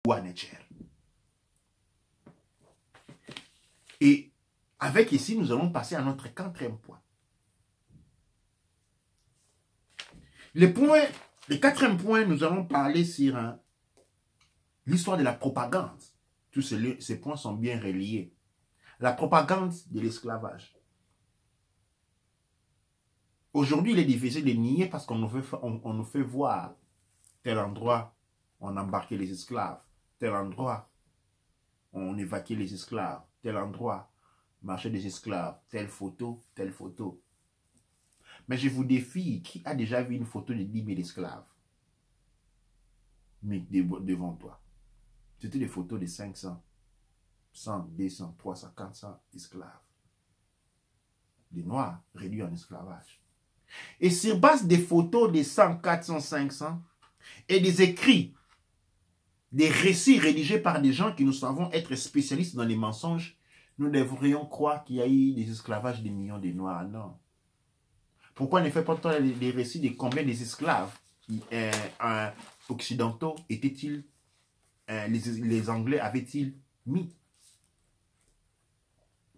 ou à Niger. Et avec ici, nous allons passer à notre quatrième point. Le quatrième point, nous allons parler sur l'histoire de la propagande. Tous ces points sont bien reliés. La propagande de l'esclavage. Aujourd'hui, il est difficile de nier parce qu'on nous fait voir tel endroit, on embarquait les esclaves, tel endroit, on évacuait les esclaves, tel endroit, marché des esclaves, telle photo, telle photo. Mais je vous défie, qui a déjà vu une photo de 10 000 esclaves devant toi? C'était des photos de 500, 100, 200, 300, 400 esclaves. Des Noirs réduits en esclavage. Et sur base des photos de 100, 400, 500 et des écrits, des récits rédigés par des gens qui nous savons être spécialistes dans les mensonges, nous devrions croire qu'il y a eu des esclavages de millions de Noirs. Non. Pourquoi ne fait pas tant les récits de combien des esclaves occidentaux étaient-ils, les Anglais avaient-ils mis?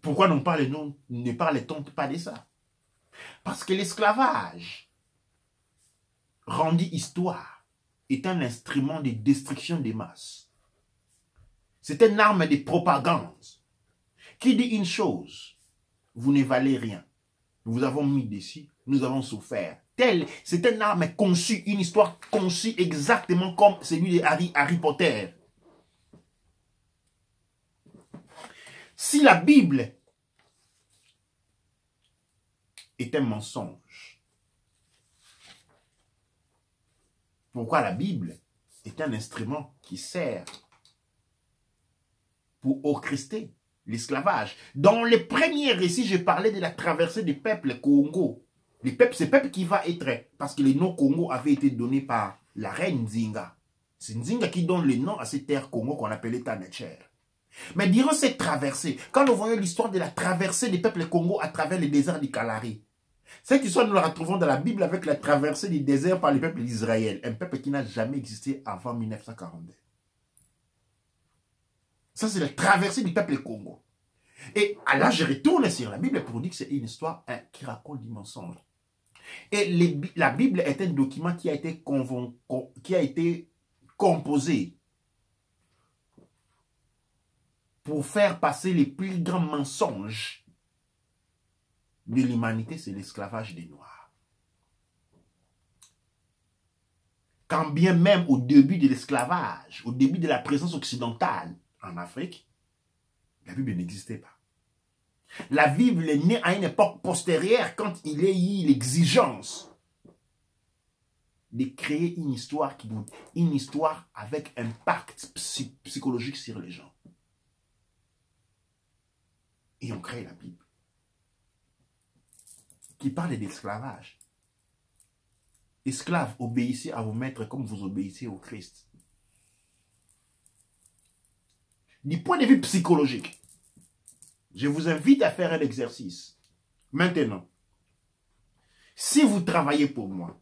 Pourquoi ne parle-t-on pas de ça? Parce que l'esclavage, rendu histoire, est un instrument de destruction des masses. C'est une arme de propagande qui dit une chose: vous ne valez rien. Nous vous avons mis dessus, nous avons souffert. C'est une arme conçue, une histoire conçue exactement comme celui de Harry Potter. Si la Bible est un mensonge, pourquoi la Bible est un instrument qui sert pour orchestrer l'esclavage? Dans les premiers récits, je parlais de la traversée des peuples Congo. Ces peuples qui va être, parce que les noms Congo avaient été donnés par la reine Nzinga. C'est Nzinga qui donne le nom à ces terres Congo qu'on appelait Tanetcher. Mais durant cette traversée, quand nous voyons l'histoire de la traversée des peuples Congo à travers le désert du Kalahari, cette histoire, nous la retrouvons dans la Bible avec la traversée du désert par le peuple d'Israël, un peuple qui n'a jamais existé avant 1942. Ça, c'est la traversée du peuple Congo. Et là, je retourne sur la Bible pour dire que c'est une histoire qui raconte du mensonge. Et la Bible est un document qui a été composé pour faire passer les plus grands mensonges de l'humanité, c'est l'esclavage des Noirs. Quand bien même au début de l'esclavage, au début de la présence occidentale en Afrique, la Bible n'existait pas. La Bible est née à une époque postérieure quand il y a eu l'exigence de créer une histoire avec un impact psychologique sur les gens. Et on crée la Bible qui parle d'esclavage. Esclaves, obéissez à vos maîtres comme vous obéissez au Christ. Du point de vue psychologique, je vous invite à faire un exercice. Maintenant, si vous travaillez pour moi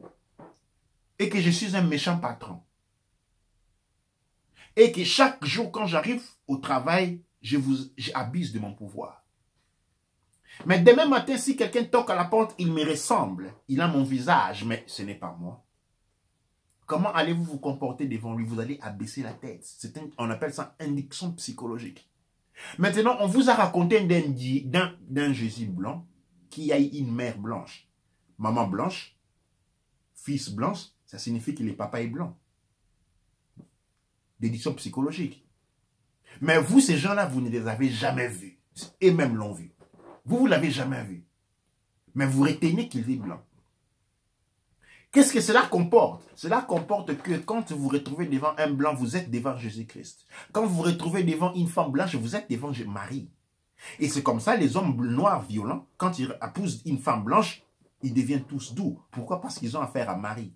et que je suis un méchant patron et que chaque jour quand j'arrive au travail, j'abuse de mon pouvoir. Mais demain matin, si quelqu'un toque à la porte, il me ressemble. Il a mon visage, mais ce n'est pas moi. Comment allez-vous vous comporter devant lui? Vous allez abaisser la tête. On appelle ça induction psychologique. Maintenant, on vous a raconté d'un Jésus blanc qui a eu une mère blanche. Maman blanche, fils blanche, ça signifie que le papa est blanc. Déduction psychologique. Mais vous, ces gens-là, vous ne les avez jamais vus. Et même l'ont vu. Vous ne l'avez jamais vu. Mais vous retenez qu'il est blanc. Qu'est-ce que cela comporte? Cela comporte que quand vous vous retrouvez devant un blanc, vous êtes devant Jésus-Christ. Quand vous vous retrouvez devant une femme blanche, vous êtes devant Marie. Et c'est comme ça, les hommes noirs violents, quand ils épousent une femme blanche, ils deviennent tous doux. Pourquoi? Parce qu'ils ont affaire à Marie.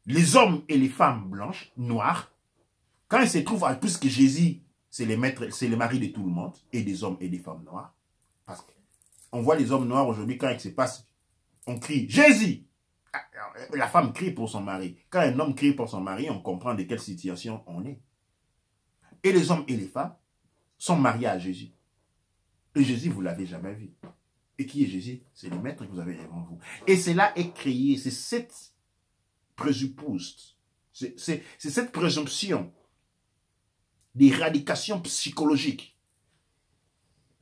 Les hommes et les femmes blanches, noires, quand ils se trouvent, puisque Jésus, c'est le mari de tout le monde, et des hommes et des femmes noires, parce qu'on voit les hommes noirs aujourd'hui, quand il se passe, on crie « Jésus !» La femme crie pour son mari. Quand un homme crie pour son mari, on comprend de quelle situation on est. Et les hommes et les femmes sont mariés à Jésus. Et Jésus, vous ne l'avez jamais vu. Et qui est Jésus? C'est le maître que vous avez devant vous. Et cela est créé, c'est cette présuppose, c'est cette présomption d'éradication psychologique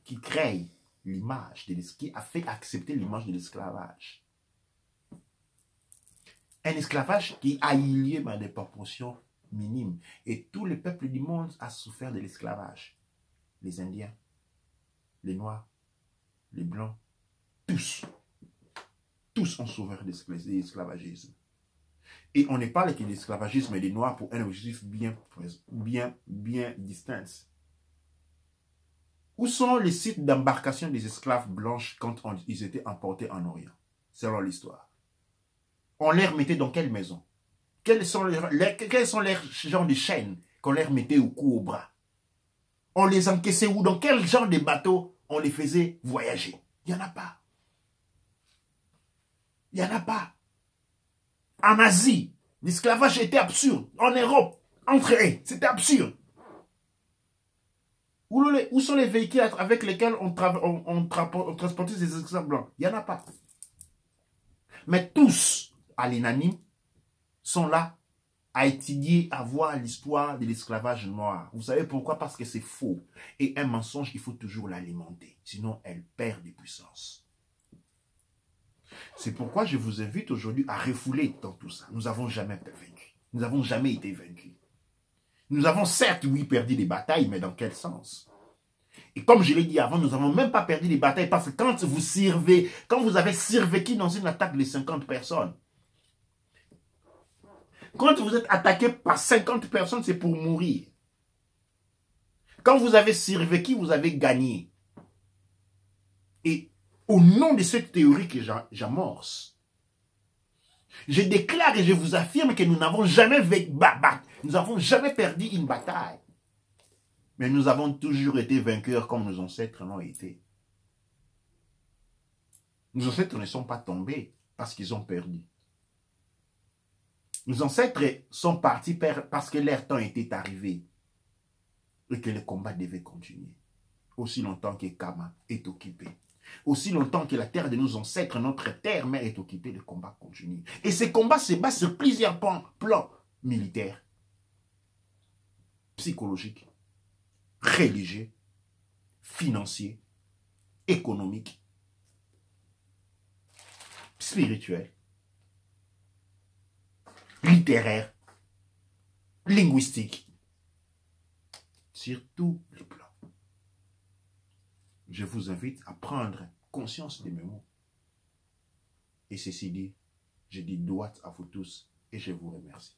qui crée l'image, qui a fait accepter l'image de l'esclavage. Un esclavage qui a eu lieu dans des proportions minimes. Et tous les peuples du monde ont souffert de l'esclavage. Les Indiens, les Noirs, les Blancs, tous ont souffert de l'esclavagisme. Et on ne parle que d'esclavagisme et des Noirs pour un objectif bien distinct. Où sont les sites d'embarcation des esclaves blanches quand ils étaient emportés en Orient? Selon l'histoire. On les remettait dans quelle maison? Quels sont les genres de chaînes qu'on leur mettait au cou, au bras? On les encaissait où? Dans quel genre de bateau on les faisait voyager? Il n'y en a pas. Il n'y en a pas. En Asie, l'esclavage était absurde. En Europe, entre eux, c'était absurde. Où sont les véhicules avec lesquels on transportait ces esclaves blancs? Il n'y en a pas. Mais tous, à l'unanime, sont là à étudier, à voir l'histoire de l'esclavage noir. Vous savez pourquoi? Parce que c'est faux. Et un mensonge, il faut toujours l'alimenter. Sinon, elle perd de puissance. C'est pourquoi je vous invite aujourd'hui à refouler dans tout ça. Nous n'avons jamais vaincu. Nous n'avons jamais été vaincus. Nous avons certes, oui, perdu des batailles, mais dans quel sens? Et comme je l'ai dit avant, nous n'avons même pas perdu des batailles parce que quand vous avez survécu dans une attaque de 50 personnes, quand vous êtes attaqué par 50 personnes, c'est pour mourir. Quand vous avez survécu, vous avez gagné. Et au nom de cette théorie que j'amorce, je déclare et je vous affirme que nous n'avons jamais perdu une bataille. Mais nous avons toujours été vainqueurs comme nos ancêtres l'ont été. Nos ancêtres ne sont pas tombés parce qu'ils ont perdu. Nos ancêtres sont partis parce que leur temps était arrivé et que le combat devait continuer. Aussi longtemps que Kama est occupé. Aussi longtemps que la terre de nos ancêtres, notre terre mère est occupée, le combat continue. Et ce combat se base sur plusieurs plans militaires, psychologiques, religieux, financiers, économiques, spirituels, littéraires, linguistiques, sur tous les plans. Je vous invite à prendre conscience de mes mots. Et ceci dit, je dis droite à vous tous et je vous remercie.